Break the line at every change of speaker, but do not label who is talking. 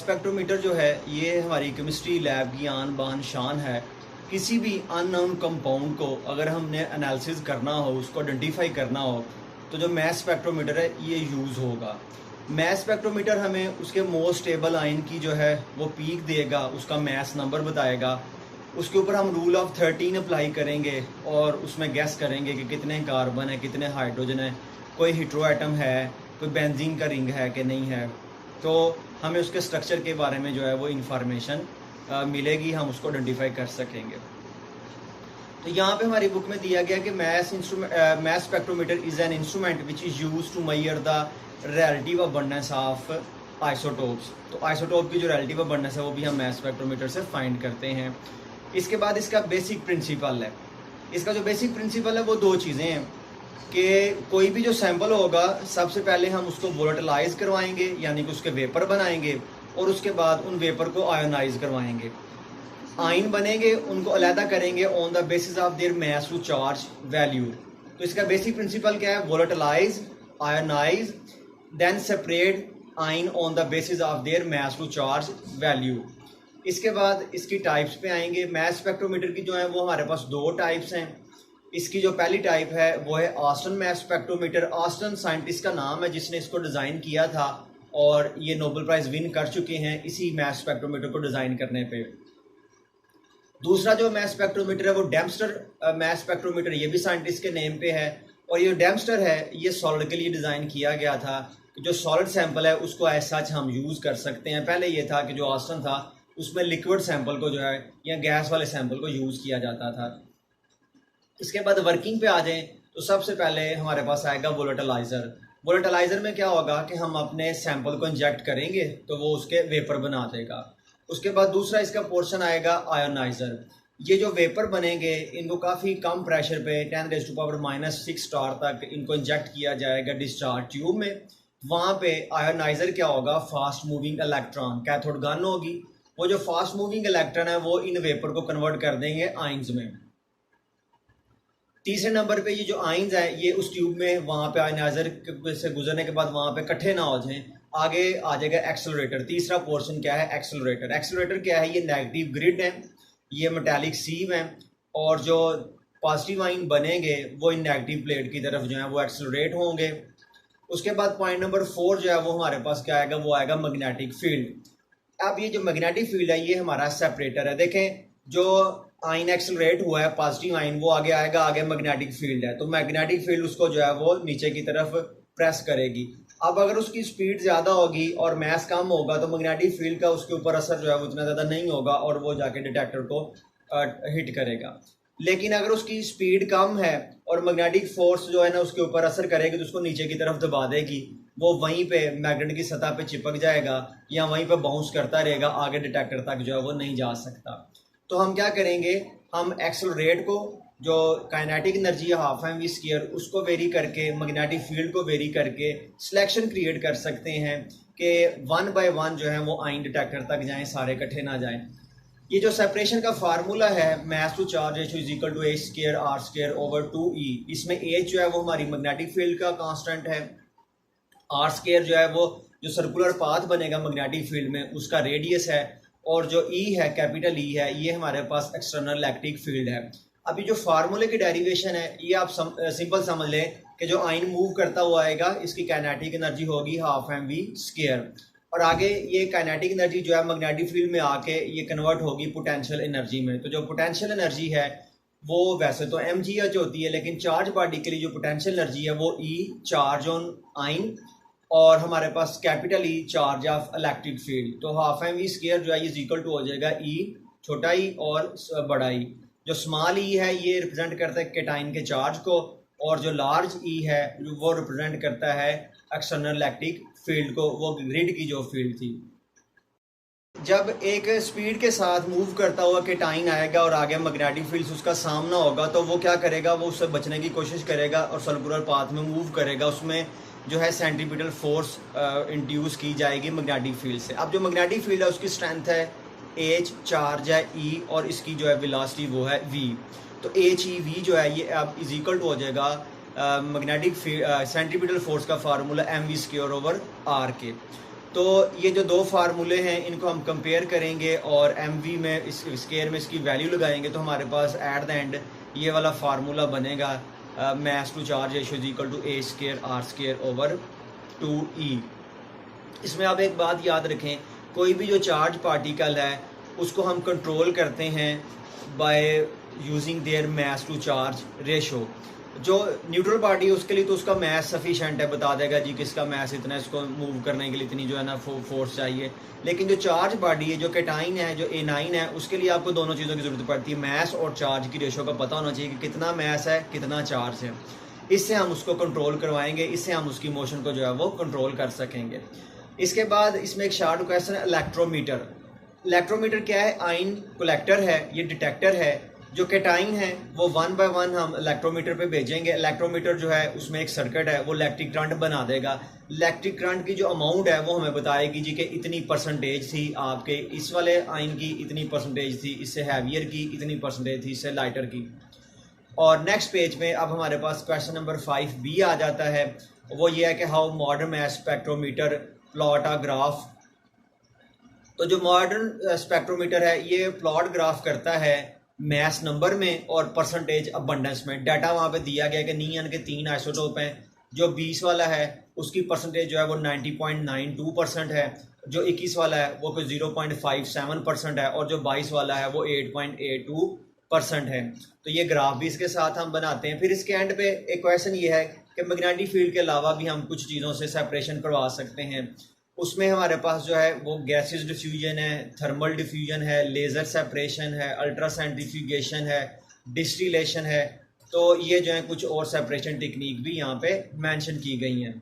Spectrometer जो है ये हमारी केमिस्ट्री लैब की आन बान शान है। किसी भी अननोन कंपाउंड को अगर हमने एनालिसिस करना हो, उसको आइडेंटिफाई करना हो, तो जो मैस स्पेक्ट्रोमीटर है ये यूज़ होगा। मैस स्पेक्ट्रोमीटर हमें उसके मोस्ट स्टेबल आयन की जो है वो पीक देगा, उसका मैस नंबर बताएगा। उसके ऊपर हम रूल ऑफ 13 अप्लाई करेंगे और उसमें गैस करेंगे कि कितने कार्बन है, कितने हाइड्रोजन है, कोई हेटेरो एटम है, कोई बेंजीन का रिंग है कि नहीं है। तो हमें उसके स्ट्रक्चर के बारे में जो है वो इंफॉर्मेशन मिलेगी, हम उसको आइडेंटिफाई कर सकेंगे। तो यहाँ पे हमारी बुक में दिया गया कि mass spectrometer is an instrument which is use to measure the relative abundance of isotopes. तो आइसोटोप की जो रिलेटिव अबंडेंस है वो भी हम मैस स्पेक्ट्रोमीटर से फाइंड करते हैं। इसके बाद इसका बेसिक प्रिंसिपल है। इसका जो बेसिक प्रिंसिपल है वो दो चीज़ें हैं कि कोई भी जो सैंपल होगा सबसे पहले हम उसको वोलेटिलाइज करवाएंगे, यानी कि उसके वेपर बनाएंगे, और उसके बाद उन वेपर को आयोनाइज करवाएंगे। आयन बनेंगे, उनको अलहदा करेंगे on the basis of their mass to charge value. तो इसका बेसिक प्रिंसिपल क्या है? Volatilize, ionize, then separate ion on the basis of their mass to charge value. इसके बाद इसकी टाइप्स पे आएंगे। मैस स्पेक्ट्रोमीटर की जो है वो हमारे पास दो टाइप्स हैं। इसकी जो पहली टाइप है वो है Aston mass spectrometer. Aston scientist का नाम है जिसने इसको डिज़ाइन किया था और ये नोबेल प्राइज़ विन कर चुके हैं इसी मैस स्पेक्ट्रोमीटर को डिज़ाइन करने पे। दूसरा जो मैस स्पेक्ट्रोमीटर है वो डेम्स्टर मैस स्पेक्ट्रोमीटर, ये भी साइंटिस्ट के नेम पे है। और ये डेम्स्टर है ये सॉलिड के लिए डिज़ाइन किया गया था कि जो सॉलिड सैंपल है उसको एज सच हम यूज़ कर सकते हैं। पहले ये था कि जो ऑस्टन था उसमें लिक्विड सैंपल को जो है या गैस वाले सैंपल को यूज़ किया जाता था। इसके बाद वर्किंग पे आ जाएं तो सबसे पहले हमारे पास आएगा वोलेटिलाइज़र। वोलेटिलाइज़र में क्या होगा कि हम अपने सैंपल को इंजेक्ट करेंगे तो वो उसके वेपर बना देगा। उसके बाद दूसरा इसका पोर्शन आएगा आयोनाइज़र। ये जो वेपर बनेंगे इनको काफ़ी कम प्रेशर पे 10⁻⁻⁶ स्टार तक इनको इंजेक्ट किया जाएगा डिस्चार्ज ट्यूब में। वहाँ पे आयोनाइज़र क्या होगा? Fast moving electron, cathode gun होगी। वो जो फास्ट मूविंग इलेक्ट्रॉन है वो इन वेपर को कन्वर्ट कर देंगे आइंस में। तीसरे नंबर पे ये जो आइंस है ये उस ट्यूब में वहाँ पे आयोनाइज़र से गुजरने के बाद वहाँ पे इकट्ठे ना हो जाएं। आगे आ जाएगा एक्सेलरेटर। तीसरा पोर्शन क्या है? एक्सेलरेटर। एक्सेलरेटर क्या है? ये नेगेटिव ग्रिड है, ये मेटालिक सीव है, और जो पॉजिटिव आइन बनेंगे वो इन नेगेटिव प्लेट की तरफ जो है वो एक्सेलरेट होंगे। उसके बाद पॉइंट नंबर 4 जो है वो हमारे पास क्या आएगा? वो आएगा मैग्नेटिक फील्ड। अब ये जो मैग्नेटिक फील्ड है ये हमारा सेपरेटर है। देखें जो आइन एक्सेलरेट हुआ है पॉजिटिव आइन वो आगे आएगा, आगे मैग्नेटिक फील्ड है, तो मैग्नेटिक फील्ड उसको जो है वो नीचे की तरफ प्रेस करेगी। अब अगर उसकी स्पीड ज़्यादा होगी और मैस कम होगा तो मैग्नेटिक फील्ड का उसके ऊपर असर जो है वो इतना ज़्यादा नहीं होगा और वो जाके डिटेक्टर को हिट करेगा। लेकिन अगर उसकी स्पीड कम है और मैग्नेटिक फोर्स जो है ना उसके ऊपर असर करेगी तो उसको नीचे की तरफ दबा देगी, वो वहीं पे मैग्नेट की सतह पे चिपक जाएगा या वहीं पे बाउंस करता रहेगा, आगे डिटेक्टर तक जो है वो नहीं जा सकता। तो हम क्या करेंगे? हम एक्सेलरेट को जो काइनेटिक एनर्जी है ½ उसको वेरी करके, मैग्नेटिक फील्ड को वेरी करके सिलेक्शन क्रिएट कर सकते हैं कि 1 बाय 1 जो है वो आइन डिटेक्टर तक जाएं, सारे इकट्ठे ना जाएं। ये जो सेपरेशन का फार्मूला है mass to charge ratio is equal to h²r²/2e। इसमें h जो है वो हमारी मैग्नेटिक फील्ड का कांस्टेंट है, r² जो है वो जो सर्कुलर पाथ बनेगा मैग्नेटिक फील्ड में उसका रेडियस है, और जो E है कैपिटल E है ये हमारे पास एक्सटर्नल इलेक्ट्रिक फील्ड है। अभी जो फार्मूले की डेरिवेशन है ये आप सिंपल समझ लें कि जो आइन मूव करता हुआ आएगा इसकी काइनेटिक एनर्जी होगी ½ और आगे ये काइनेटिक एनर्जी जो है मैग्नेटिक फील्ड में आके ये कन्वर्ट होगी पोटेंशियल एनर्जी में। तो जो पोटेंशियल एनर्जी है वो वैसे तो mgh होती है, लेकिन चार्ज बॉडी के लिए जो पोटेंशियल एनर्जी है वो E चार्ज ऑन आइन और हमारे पास capital E charge of electric field. तो ½ जो है ये इक्वल टू हो जाएगा E छोटा ई और बड़ा ई। जो स्मॉल ई है ये रिप्रेजेंट करता है केटाइन के चार्ज को, और जो लार्ज ई है वो रिप्रेजेंट करता है एक्सटर्नल इलेक्ट्रिक फील्ड को, वो ग्रिड की जो फील्ड थी। जब एक स्पीड के साथ मूव करता हुआ केटाइन आएगा और आगे मैग्नेटिक फील्ड उसका सामना होगा तो वो क्या करेगा? वो उससे बचने की कोशिश करेगा और सर्कुलर पाथ में मूव करेगा। उसमें जो है सेंट्रीपिटल फोर्स इंड्यूस की जाएगी मैग्नेटिक फील्ड से। अब जो मैग्नेटिक फील्ड है उसकी स्ट्रेंथ है H, चार्ज है E और इसकी जो है वेलोसिटी वो है V। तो HEV जो है ये अब इज इक्वल टू हो जाएगा मैग्नेटिक सेंट्रीपिटल फोर्स का फार्मूला mv² / r के। तो ये जो दो फार्मूले हैं इनको हम कंपेयर करेंगे और MV में इस स्केयर में इसकी वैल्यू लगाएंगे तो हमारे पास एट द एंड ये वाला फार्मूला बनेगा mass to charge ratio is equal to A square R square over 2E। इसमें आप एक बात याद रखें, कोई भी जो चार्ज पार्टिकल है उसको हम कंट्रोल करते हैं by using their mass to charge ratio. जो न्यूट्रल पार्टी है उसके लिए तो उसका मास सफिशेंट है, बता देगा जी किसका मास इतना है, इसको मूव करने के लिए इतनी जो है ना फोर्स चाहिए। लेकिन जो चार्ज बॉडी है, जो कैटाइन है, जो A9 है, उसके लिए आपको दोनों चीज़ों की ज़रूरत पड़ती है। मास और चार्ज की रेशो का पता होना चाहिए कि कितना मास है कितना चार्ज है। इससे हम उसको कंट्रोल करवाएंगे, इससे हम उसकी मोशन को जो है वो कंट्रोल कर सकेंगे। इसके बाद इसमें एक शार्ट क्वेश्चन है इलेक्ट्रोमीटर। इलेक्ट्रोमीटर क्या है? आयन कलेक्टर है, ये डिटेक्टर है। जो कैटाइन है वो 1 बाय 1 हम इलेक्ट्रोमीटर पे भेजेंगे। इलेक्ट्रोमीटर जो है उसमें एक सर्किट है, वो इलेक्ट्रिक करंट बना देगा। इलेक्ट्रिक करंट की जो अमाउंट है वो हमें बताएगी जी कि इतनी परसेंटेज थी आपके इस वाले आयन की, इतनी परसेंटेज थी इससे हैवियर की, इतनी परसेंटेज थी इससे लाइटर की। और नेक्स्ट पेज में अब हमारे पास क्वेश्चन नंबर 5B आ जाता है। वो ये है कि how modern mass spectrometer plot a graph. तो जो मॉडर्न स्पेक्ट्रोमीटर है ये प्लॉट ग्राफ करता है मैस नंबर में और परसेंटेज अबंडेंस में। डाटा वहाँ पे दिया गया कि नियन के 3 आइसोटोप हैं। जो 20 वाला है उसकी परसेंटेज जो है वो 90.92% है, जो 21 वाला है वो 0.57% है और जो 22 वाला है वो 8.82% है। तो ये ग्राफ भी इसके साथ हम बनाते हैं। फिर इसके एंड पे एक क्वेश्चन ये है कि मैग्नेटिक फील्ड के अलावा भी हम कुछ चीज़ों से सेपरेशन करवा सकते हैं। उसमें हमारे पास जो है वो गैसेस डिफ्यूजन है, थर्मल डिफ्यूजन है, लेज़र सेपरेशन है, अल्ट्रासेंट्रीफ्यूगेशन है, डिस्टिलेशन है। तो ये जो है कुछ और सेपरेशन टेक्निक भी यहाँ पे मेंशन की गई हैं।